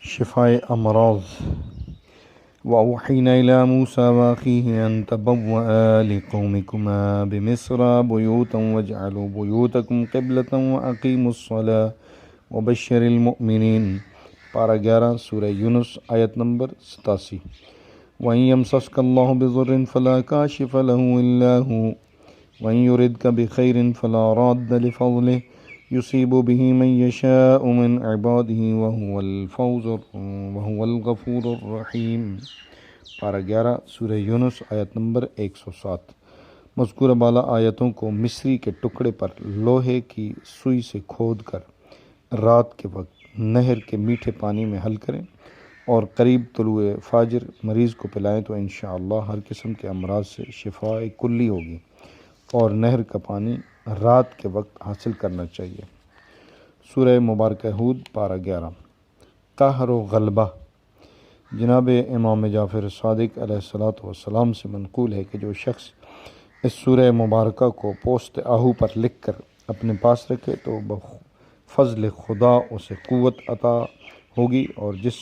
شفاء امراض۔ وأوحينا إلى موسى وأخيه أن تبوأ لقومكما بمصر بيوتا واجعلوا بيوتكم قبلة وأقيموا الصلاة وبشر المؤمنين۔ پارہ 11 سورہ یونس آیت نمبر 87۔ وَإِن يَمْسَسْكَ اللَّهُ بِضُرٍّ فَلَا كَاشِفَ لَهُ إِلَّا هُوَ وَإِن يُرِدْكَ بِخَيْرٍ فَلَا رَادَّ لِفَضْلِهِ يُصِيبُ بِهِ مَن يَشَاءُ مِنْ عِبَادِهِ وَهُوَ الْغَفُورُ الرَّحِيمُ۔ پارہ 11 سورہ یونس آیت نمبر 107۔ مذکورہ بالا آیتوں کو مصری کے ٹکڑے پر لوہے کی سوئی سے کھود کر رات کے وقت نہر کے میٹھے پانی میں حل کریں اور قریب طلوع فجر مریض کو پلائیں تو انشاءاللہ ہر قسم کے امراض سے شفاء کلی ہوگی۔ اور نہر کا پانی رات کے وقت حاصل کرنا چاہیے۔ سورہ مبارکہ ہود پارہ 11۔ قہر و غلبہ۔ جناب امام جعفر صادق علیہ الصلوۃ والسلام سے منقول ہے کہ جو شخص اس سورہ مبارکہ کو پوست آہو پر لکھ کر اپنے پاس رکھے تو فضل خدا اسے قوت عطا ہوگی، اور جس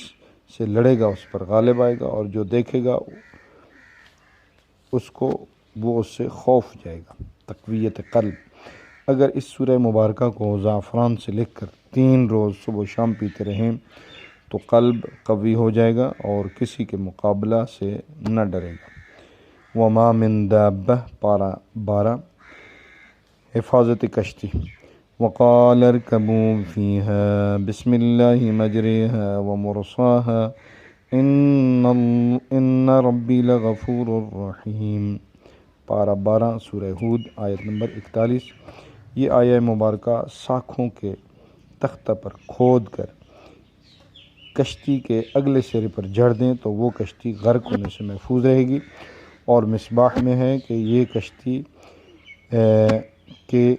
سے لڑے گا اس پر غالب آئے گا، اور جو دیکھے گا اس کو وہ اس سے خوف جائے گا۔ تقویت قلب۔ اگر اس سورہ مبارکہ کو زعفران سے لکھ کر 3 روز صبح و شام پیتے رہیں تو قلب قوی ہو جائے گا اور کسی کے مقابلہ سے نہ ڈرے گا۔ وما من دابہ پارہ 12۔ حفاظت کشتی۔ وقال اركبوا فيها بسم الله مجريها ومرساها ان ربی لغفور رحیم۔ پارہ 12 سورہ ہود آیت نمبر 41۔ یہ آیہ مبارکہ ساکھوں کے تختہ پر کھود کر کشتی کے اگلے سرے پر جڑ دیں تو وہ کشتی غرق ہونے سے محفوظ رہے گی، اور مصباح میں ہے کہ یہ کشتی کے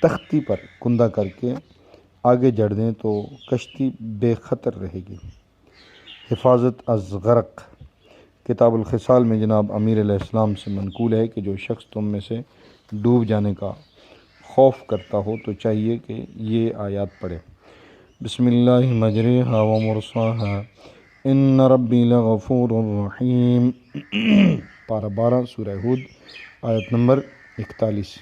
تختی پر کندہ کر کے آگے جڑ دیں تو کشتی بے خطر رہے گی۔ حفاظت از غرق۔ کتاب الخصال میں جناب امیر علیہ السلام سے منقول ہے کہ جو شخص تم میں سے ڈوب جانے کا خوف کرتا ہو تو چاہیے کہ یہ آیات پڑھے۔ بسم اللہ مجریہا ومرساہا ان ربی لغفور الرحیم۔ پارہ 12 سورہ ہود آیت نمبر 41۔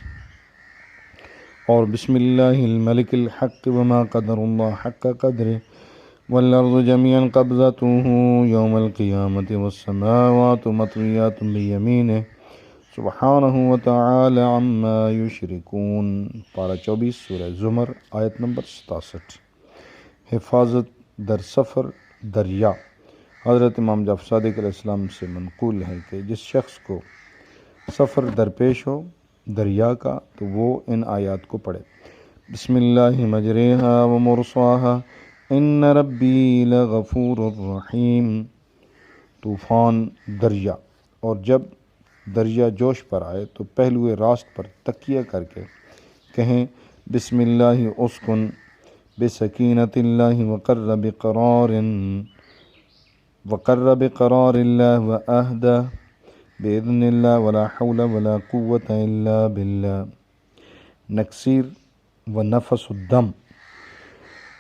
اور بسم اللہ الملک الحق وما قدر اللہ حق قدرہ والارض جميعا قبضته يوم القیامة والسماوات مطویات بیمینہ سبحانہ وتعالی عما یشرکون۔ پارہ 24 سورہ زمر آیت نمبر 67۔ حفاظت در سفر دریا۔ حضرت امام جعفر صادق علیہ السلام سے منقول ہے کہ جس شخص کو سفر درپیش ہو دریا کا تو وہ ان آیات کو پڑھے۔ بسم اللہ مجریہا ومرساہا ان ربی لغفور الرحیم۔ طوفان دریا۔ اور جب دریا جوش پر آئے تو پہلوئے راست پر تکیہ کر کے کہیں بسم اللہ اسکن بسکینۃ اللہ وقر بقرار اللہ واہدہ بإذن اللہ ولا حول ولا قوة الا باللہ۔ نکسیر و نفس الدم۔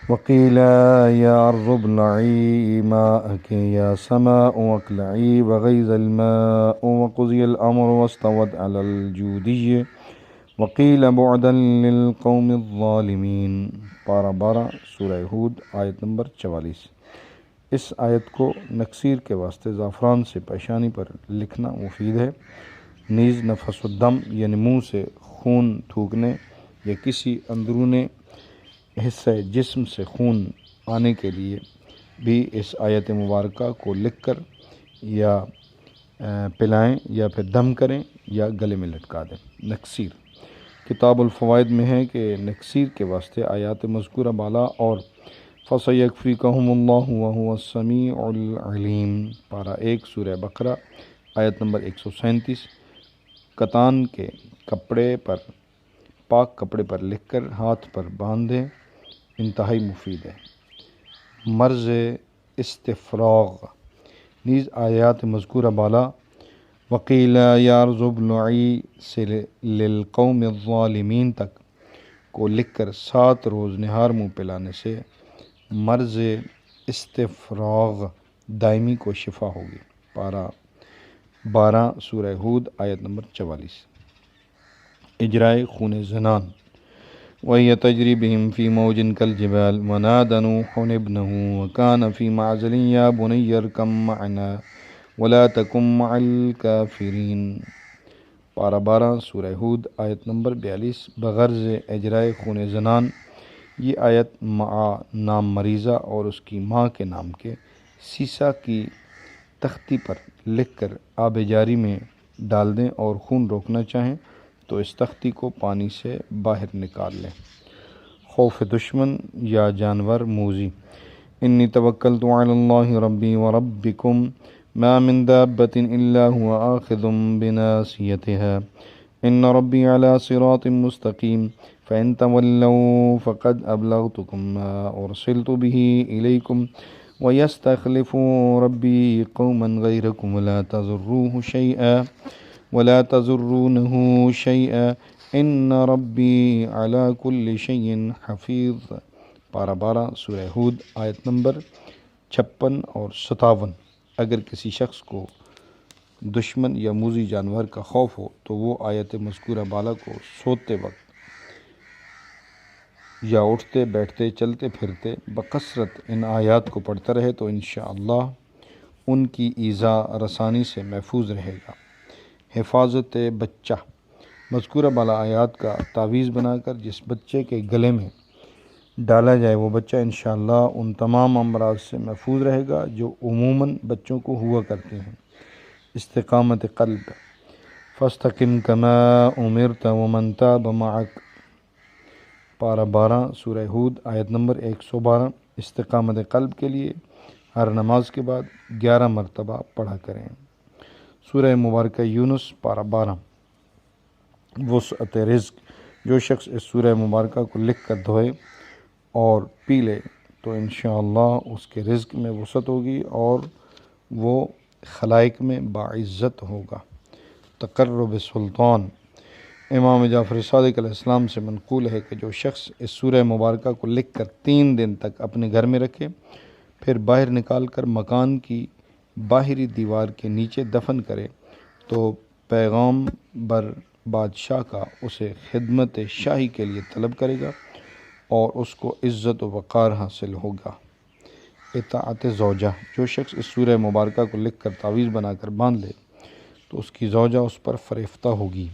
وقیل یا ارض ابلعی ماءک یا سماء اقلعی وغیض الماء وقضی الامر واستوت علی الجودی وقیل بعدا للقوم الظالمین۔ پارہ 12 سورہ ہود آیت نمبر 44۔ اس آیت کو نکسیر کے واسطے زعفران سے پیشانی پر لکھنا مفید ہے۔ نیز نفس الدم یعنی منہ سے خون تھوکنے یا کسی اندرون حصہ جسم سے خون آنے کے لیے بھی اس آیت مبارکہ کو لکھ کر یا پلائیں یا پھر دم کریں یا گلے میں لٹکا دیں۔ نکسیر۔ کتاب الفوائد میں ہے کہ نکسیر کے واسطے آیات مذکورہ بالا اور فَسَيَكْفِيكَهُمُ اللَّهُ وَهُوَ السَّمِيعُ الْعَلِيمُ۔ پارہ 1 سورہ بقرہ آیت نمبر 137۔ کتان کے کپڑے پر پاک کپڑے پر لکھ کر ہاتھ پر باندھیں، انتہائی مفید ہے۔ مرض استفراغ۔ نیز آیات مذکورہ بالا وقیل یا ارض ابلعی سے للقوم الظالمین تک کو لکھ کر 7 روز نہار منہ پلانے سے مرض استفراغ دائمی کو شفا ہوگی۔ پارہ 12 سورہ ہود آیت نمبر 44۔ اجرائے خون زنان وَهِيَ تَجْرِي بِهِمْ فِي مَوْجٍ كَالْجِبَالِ وَنَادَى نُوحٌ ابْنَهُ وَكَانَ فِي مَعْزَلٍ يَا بُنَيَّ ارْكَب مَّعَنَا وَلَا تَكُن مَّعَ الْكَافِرِينَ۔ پارہ 12 سورہ ہود آیت نمبر 42۔ بغرض اجرائے خون زنان، یہ آیت مع نام مریضہ اور اس کی ماں کے نام کے سیسہ کی تختی پر لکھ کر آب جاری میں ڈال دیں اور خون روکنا چاہیں تو اس تختی کو پانی سے باہر نکال لیں۔ خوف دشمن یا جانور موذی انی توکلت علی اللہ ربی وربکم ما من دابۃ الا هو آخذ بناصیتها ان ربی علی صراط مستقیم فإن تولوا فقد أبلغتكم ما أرسلت به إليكم ويستخلف ربي قوما غيركم ولا تضرونه شيئا إن ربي على كل شيء حفيظ۔ پارہ 12 سورہ ہود آیت نمبر 56 اور 57۔ اگر کسی شخص کو دشمن یا موذی جانور کا خوف ہو تو وہ آیت مذکورہ بالا کو سوتے وقت یا اٹھتے بیٹھتے چلتے پھرتے بکثرت ان آیات کو پڑھتا رہے تو انشاءاللہ ان کی ایذا رسانی سے محفوظ رہے گا۔ حفاظت بچہ مذکورہ بالا آیات کا تعویذ بنا کر جس بچے کے گلے میں ڈالا جائے وہ بچہ انشاءاللہ ان تمام امراض سے محفوظ رہے گا جو عموماً بچوں کو ہوا کرتے ہیں۔ استقامت قلب فاستقم کما امرت ومن تاب معک۔ پارہ 12 سورہ ہود آیت نمبر 112۔ استقامت قلب کے لیے ہر نماز کے بعد 11 مرتبہ پڑھا کریں۔ سورہ مبارکہ یونس پارہ 12۔ وسعت رزق جو شخص اس سورہ مبارکہ کو لکھ کر دھوئے اور پی لے تو انشاءاللہ اس کے رزق میں وسعت ہوگی اور وہ خلائق میں باعزت ہوگا۔ تقرب سلطان امام جعفر صادق علیہ السلام سے منقول ہے کہ جو شخص اس سورہ مبارکہ کو لکھ کر 3 دن تک اپنے گھر میں رکھے پھر باہر نکال کر مکان کی باہری دیوار کے نیچے دفن کرے تو پیغام بر بادشاہ کا اسے خدمت شاہی کے لیے طلب کرے گا اور اس کو عزت و وقار حاصل ہوگا۔ اطاعت زوجہ جو شخص اس سورہ مبارکہ کو لکھ کر تعویذ بنا کر باندھ لے تو اس کی زوجہ اس پر فریفتہ ہوگی۔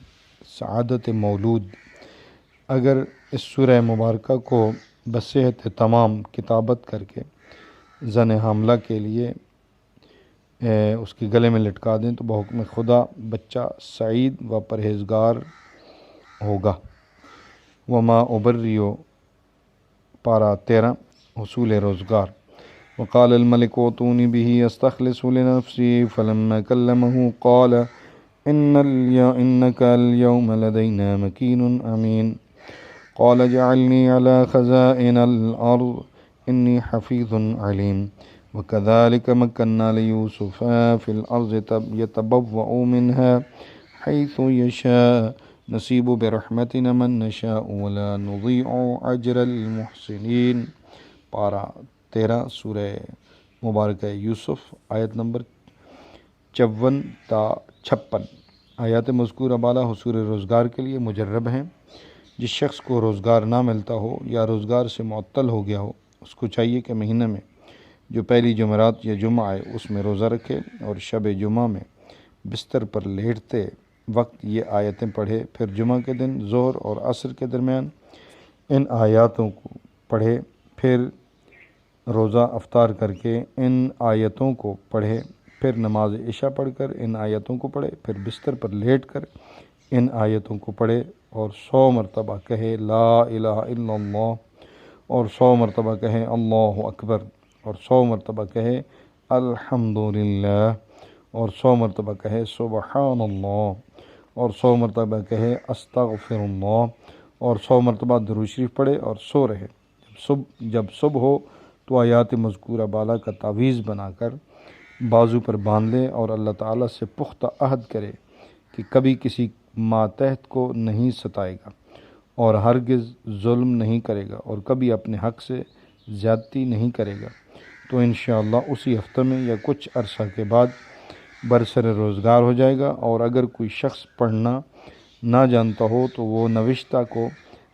سعادت مولود اگر اس سورہ مبارکہ کو بصحت تمام کتابت کر کے زن حاملہ کے لیے اس کے گلے میں لٹکا دیں تو بحکم خدا بچہ سعید و پرہیزگار ہوگا۔ وما ابریو پارہ 13 حصول روزگار وقال الملك اوتوني به استخلص لنفسي فلما كلمه قال إنك اليوم لدينا مكين أمين قال اجعلني على خزائن الأرض إني حفيظ عليم وكذلك مكنا ليوسف في الأرض يتبوأ منها حيث يشاء نصيب برحمتنا من نشاء ولا نضيع أجر المحسنين۔ پارہ 13 سورہ مبارکہ یوسف آیت نمبر 54 تا 56۔ آیات مذکورہ بالا حصول روزگار کے لیے مجرب ہیں۔ جس شخص کو روزگار نہ ملتا ہو یا روزگار سے معطل ہو گیا ہو اس کو چاہیے کہ مہینہ میں جو پہلی جمعرات یا جمعہ آئے اس میں روزہ رکھے اور شب جمعہ میں بستر پر لیٹتے وقت یہ آیتیں پڑھے، پھر جمعہ کے دن ظہر اور عصر کے درمیان ان آیاتوں کو پڑھے، پھر روزہ افطار کر کے ان آیتوں کو پڑھے، پھر نماز عشاء پڑھ کر ان آیتوں کو پڑھے، پھر بستر پر لیٹ کر ان آیتوں کو پڑھے اور 100 مرتبہ کہے لا الہ الا اللہ اور 100 مرتبہ کہے اللہ اکبر اور 100 مرتبہ کہے الحمدللہ اور 100 مرتبہ کہے سبحان اللہ اور 100 مرتبہ کہے استغفر اللہ اور 100 مرتبہ درود شریف پڑھے اور سو رہے۔ جب صبح ہو تو آیات مذکورہ بالا کا تعویذ بنا کر بازو پر باندھ لے اور اللہ تعالیٰ سے پختہ عہد کرے کہ کبھی کسی ماتحت کو نہیں ستائے گا اور ہرگز ظلم نہیں کرے گا اور کبھی اپنے حق سے زیادتی نہیں کرے گا۔ تو انشاءاللہ اسی ہفتہ میں یا کچھ عرصہ کے بعد برسر روزگار ہو جائے گا۔ اور اگر کوئی شخص پڑھنا نہ جانتا ہو تو وہ نوشتہ کو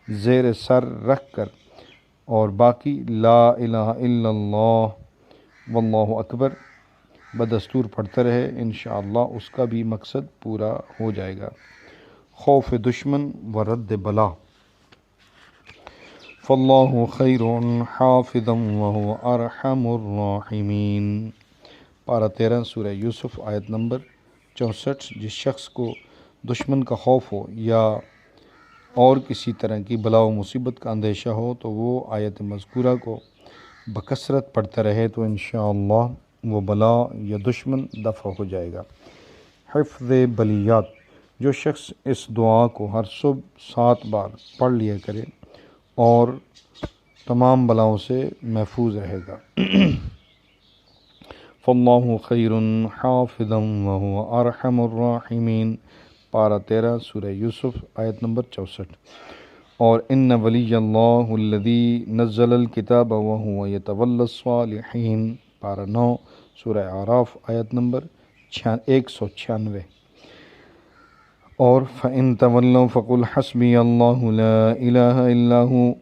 زیر سر رکھ کر اور باقی لا الہ الا اللہ واللہ اکبر بدستور پڑھتا رہے، انشاءاللہ اس کا بھی مقصد پورا ہو جائے گا۔ خوف دشمن و رد بلا۔ فاللہ خیر حافظا وہو ارحم الراحمین۔ پارہ 13 سورہ یوسف آیت نمبر 64۔ جس شخص کو دشمن کا خوف ہو یا اور کسی طرح کی بلا و مصیبت کا اندیشہ ہو تو وہ آیت مذکورہ کو بکثرت پڑھتا رہے تو انشاءاللہ وہ بلا یا دشمن دفع ہو جائے گا۔ حفظ بلیات۔ جو شخص اس دعا کو ہر صبح 7 بار پڑھ لیا کرے اور تمام بلاؤں سے محفوظ رہے گا۔ فاللہ خیر حافظا وہو ارحم الراحمین۔ پارہ 13 سورہ یوسف آیت نمبر 64۔ اور ان ولی اللہ الذی نزل الکتاب وہو یتولی الصالحین۔ پارہ 9 سورہ اعراف آیت نمبر 196۔ اور فَإِن تَوَلَّوْا فَقُلْ حَسْبِيَ اللَّهُ لَا إِلَهَ إِلَّا هُوَ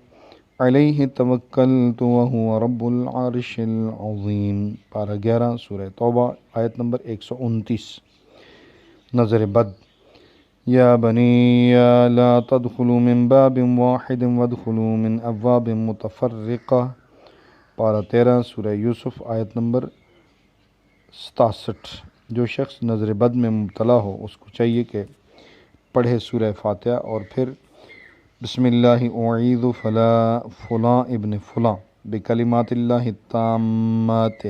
عَلَيْهِ تَوَكَّلْتُ وَهُوَ رَبُّ الْعَرْشِ الْعَظِيمِ۔ پارہ 11 سورہ توبہ آیت نمبر 129۔ نظر بد۔ یا بنی لا تدخلوا من باب واحد وادخلوا من ابواب متفرقہ۔ پارہ 13 سورہ یوسف آیت نمبر 67۔ جو شخص نظر بد میں مبتلا ہو اس کو چاہیے کہ پڑھے سورہ فاتحہ اور پھر بسم اللہ اعیذ فلاں ابن فلاں بکلمات اللہ التامات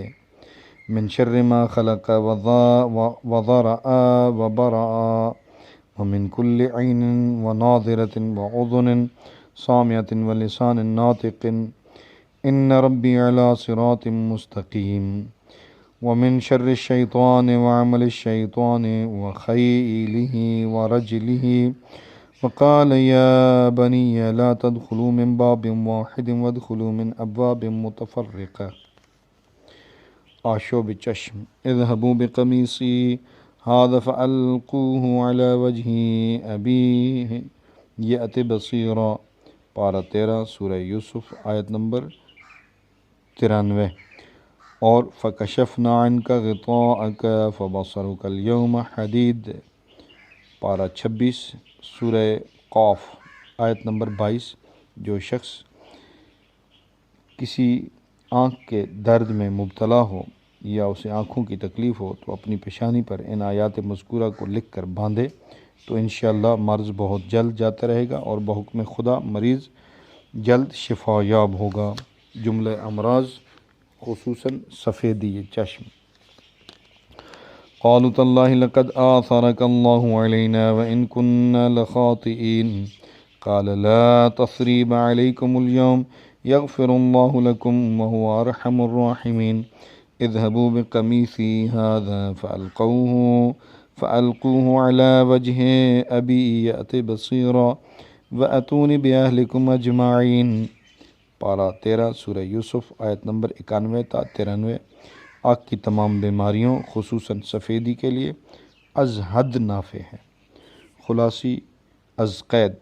من شر ما خلق وضرأ وبرأ ومن كل عين وناظرة وأذن سامعة ولسان ناطق إن ربي على صراط مستقيم ومن شر الشيطان وعمل الشيطان وخيله ورجله وقال يا بني لا تدخلوا من باب واحد وادخلوا من أبواب متفرقة۔ آشوب چشم۔ اذهبوا بقميصي هذا فألقوه على وجه أبيه يأت بصيرا۔ پارہ 13 سورہ یوسف آیت نمبر 93۔ اور فَكَشَفْنَا عَنْكَ غِطَاءَكَ فَبَصَرُكَ الْيَوْمَ حَدِيدٌ۔ پارہ 26 سورہ قاف آیت نمبر 22۔ جو شخص کسی آنکھ کے درد میں مبتلا ہو یا اسے آنکھوں کی تکلیف ہو تو اپنی پیشانی پر ان آیات مذکورہ کو لکھ کر باندھے تو انشاءاللہ مرض بہت جلد جاتا رہے گا اور بحکم خدا مریض جلد شفا یاب ہوگا۔ جملہ امراض خصوصاً سفیدی چشم۔ قالوا تاللہ لقد آثرك اللہ علینا وإن كنا لخاطئین قال لا تثریب علیکم اليوم یغفر اللہ لکم وہو ارحم الراحمین اذهبوا بقمیصی هذا فألقوه على وجه ابی یأت بصیرا وأتونی بأہلکم اجمعین۔ پارہ 13 سورہ یوسف آیت نمبر 91 تا 93۔ آنکھ کی تمام بیماریوں خصوصاً سفیدی کے لیے از حد نافع ہے۔ خلاصی از قید۔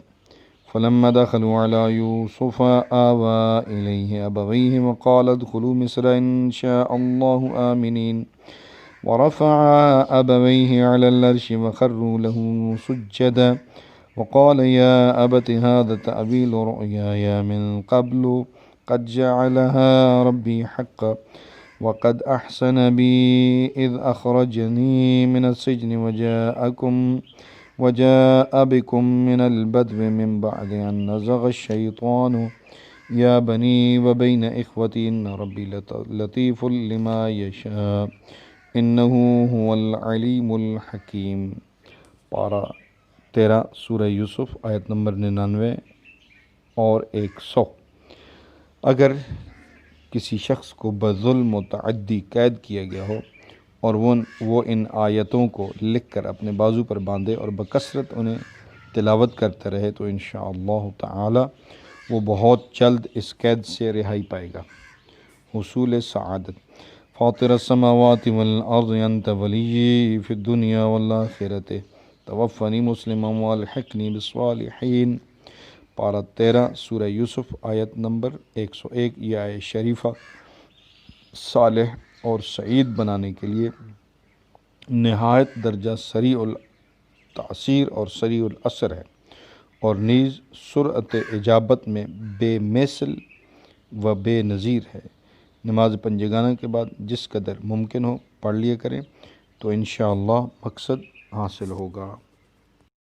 فلما دخلوا على يوسف آوى إليه أبويه وقال ادخلوا مصر إن شاء الله آمنين ورفع أبويه على العرش وخروا له سجدا وقال يا أبت هذا تأويل رؤياي من قبل قد جعلها ربي حقا وقد أحسن بي إذ أخرجني من السجن وجاء بكم من البدو من بعد أن نزغ الشيطان يا بني وبين إخوتي إن ربي لطيف لما يشاء إنه هو العليم الحكيم۔ پارہ 13 سورہ یوسف آیت نمبر 99 اور 100۔ اگر کسی شخص کو بظلم و تعدی قید کیا گیا ہو اور وہ ان آیتوں کو لکھ کر اپنے بازو پر باندھے اور بکثرت انہیں تلاوت کرتا رہے تو انشاءاللہ تعالی وہ بہت جلد اس قید سے رہائی پائے گا۔ حصول سعادت۔ فاطر السماوات والارض انت ولی فی الدنیا والآخرۃ توفنی مسلما والحقنی بالصالحین۔ پارہ 13 سورہ یوسف آیت نمبر 101۔ یہ آیت شریفہ صالح اور سعید بنانے کے لیے نہایت درجہ سریع التأثیر اور سریع الاثر ہے، اور نیز سرعت اجابت میں بے مثل و بے نظیر ہے۔ نماز پنجگانہ کے بعد جس قدر ممکن ہو پڑھ لیا کریں تو انشاءاللہ مقصد حاصل ہوگا۔